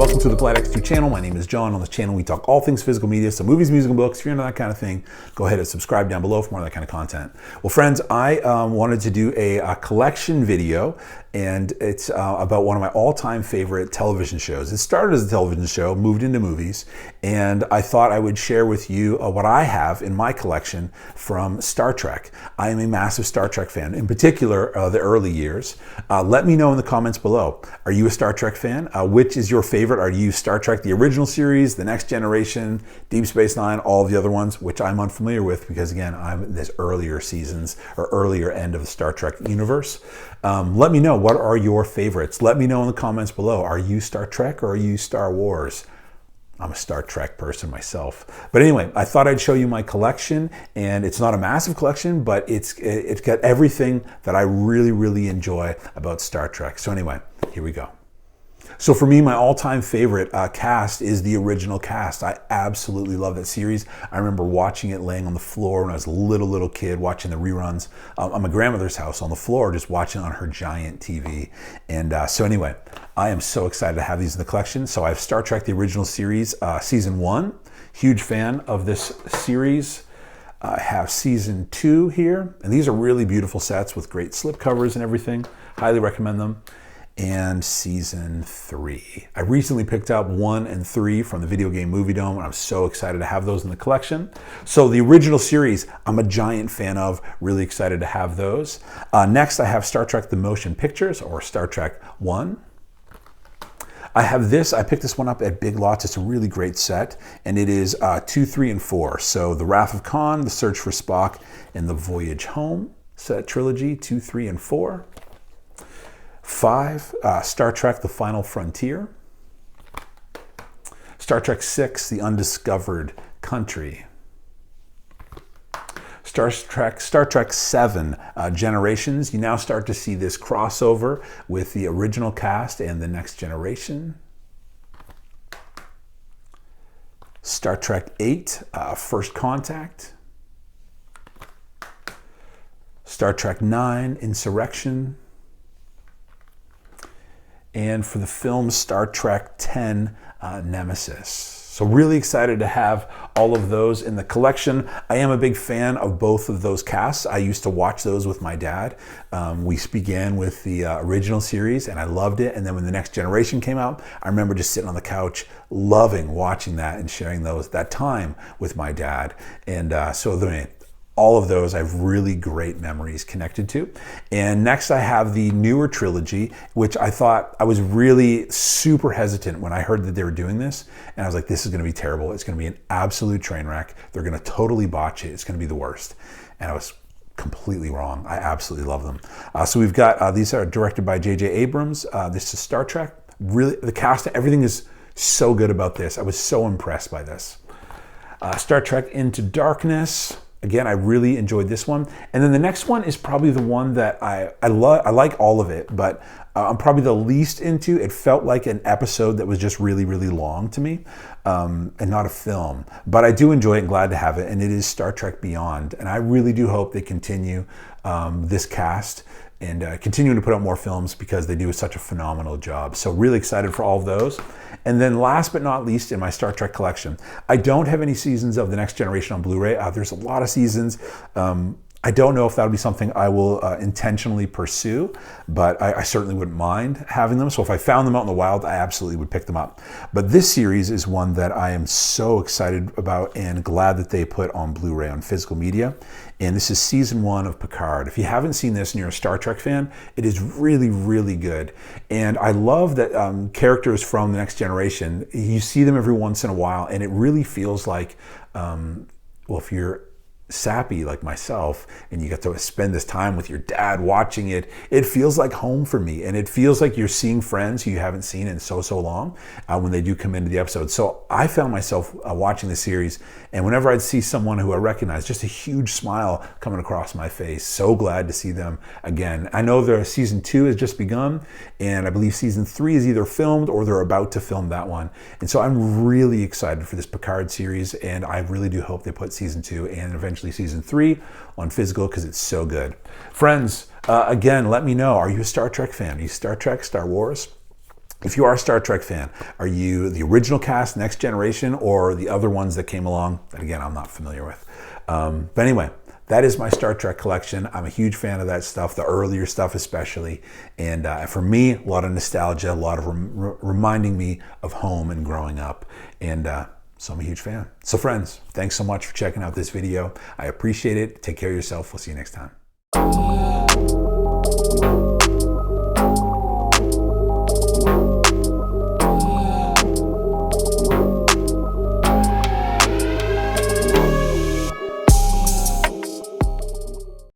welcome to the Polite X2 channel. My name is John. On this channel, we talk all things physical media, so movies, music, and books. If you're into that kind of thing, go ahead and subscribe down below for more of that kind of content. Well, friends, I wanted to do a collection video, and it's about one of my all-time favorite television shows. It started as a television show, moved into movies, and I thought I would share with you what I have in my collection from Star Trek. I am a massive Star Trek fan, in particular the early years. Let me know in the comments below. Are you a Star Trek fan? Which is your favorite? Are you Star Trek, the original series, the Next Generation, Deep Space Nine, all of the other ones, which I'm unfamiliar with because, again, I'm in this earlier seasons or earlier end of the Star Trek universe. Let me know, what are your favorites? Let me know in the comments below. Are you Star Trek or are you Star Wars? I'm a Star Trek person myself. But anyway, I thought I'd show you my collection, and it's not a massive collection, but it's got everything that I really, really enjoy about Star Trek. So anyway, here we go. So for me, my all-time favorite cast is the original cast. I absolutely love that series. I remember watching it laying on the floor when I was a little kid, watching the reruns on my grandmother's house on the floor, just watching on her giant TV. And so anyway, I am so excited to have these in the collection. So I have Star Trek, the original series, season 1. Huge fan of this series. I have season 2 here. And these are really beautiful sets with great slip covers and everything. Highly recommend them. And season 3. I recently picked up 1 and 3 from the Video Game Movie Dome, and I'm so excited to have those in the collection. So the original series, I'm a giant fan of, really excited to have those. Next, I have Star Trek The Motion Pictures, or Star Trek 1. I have this, I picked this one up at Big Lots. It's a really great set, and it is 2, 3, and 4. So The Wrath of Khan, The Search for Spock, and The Voyage Home set trilogy, 2, 3, and 4. 5, Star Trek The Final Frontier. Star Trek 6, The Undiscovered Country. Star Trek 7, Generations. You now start to see this crossover with the original cast and the Next Generation. Star Trek 8, First Contact. Star Trek 9, Insurrection. And for the film Star Trek 10, Nemesis. So really excited to have all of those in the collection. I am a big fan of both of those casts. I used to watch those with my dad. We began with the original series, and I loved it. And then when the Next Generation came out, I remember just sitting on the couch, loving watching that and sharing that time with my dad. And all of those I have really great memories connected to. And next I have the newer trilogy, which I was really super hesitant when I heard that they were doing this. And I was like, this is gonna be terrible. It's gonna be an absolute train wreck. They're gonna totally botch it. It's gonna be the worst. And I was completely wrong. I absolutely love them. So we've got, these are directed by J.J. Abrams. This is Star Trek. Really, the cast, everything is so good about this. I was so impressed by this. Star Trek Into Darkness. Again, I really enjoyed this one. And then the next one is probably the one that I like all of it, but I'm probably the least into. It felt like an episode that was just really, really long to me, and not a film. But I do enjoy it and glad to have it, and it is Star Trek Beyond. And I really do hope they continue this cast and continuing to put out more films because they do such a phenomenal job. So really excited for all of those. And then last but not least in my Star Trek collection, I don't have any seasons of The Next Generation on Blu-ray. There's a lot of seasons. I don't know if that'll be something I will intentionally pursue, but I certainly wouldn't mind having them. So if I found them out in the wild, I absolutely would pick them up. But this series is one that I am so excited about and glad that they put on Blu-ray on physical media. And this is season 1 of Picard. If you haven't seen this and you're a Star Trek fan, it is really, really good. And I love that characters from The Next Generation, you see them every once in a while, and it really feels like, well, if you're sappy like myself and you get to spend this time with your dad watching it, it feels like home for me, and it feels like you're seeing friends who you haven't seen in so long when they do come into the episode. So I found myself watching the series, and whenever I'd see someone who I recognize, just a huge smile coming across my face. So glad to see them again. I know the season 2 has just begun, and I believe season 3 is either filmed or they're about to film that one. And so I'm really excited for this Picard series, and I really do hope they put season 2 and eventually season 3 on physical because it's so good. Friends, again, let me know, are you a Star Trek fan? Are you Star Trek, Star Wars? If you are a Star Trek fan, are you the original cast, Next Generation, or the other ones that came along that, again, I'm not familiar with? But anyway, that is my Star Trek collection. I'm a huge fan of that stuff, the earlier stuff especially. And for me, a lot of nostalgia, a lot of reminding me of home and growing up. And so I'm a huge fan. So friends, thanks so much for checking out this video. I appreciate it. Take care of yourself. We'll see you next time.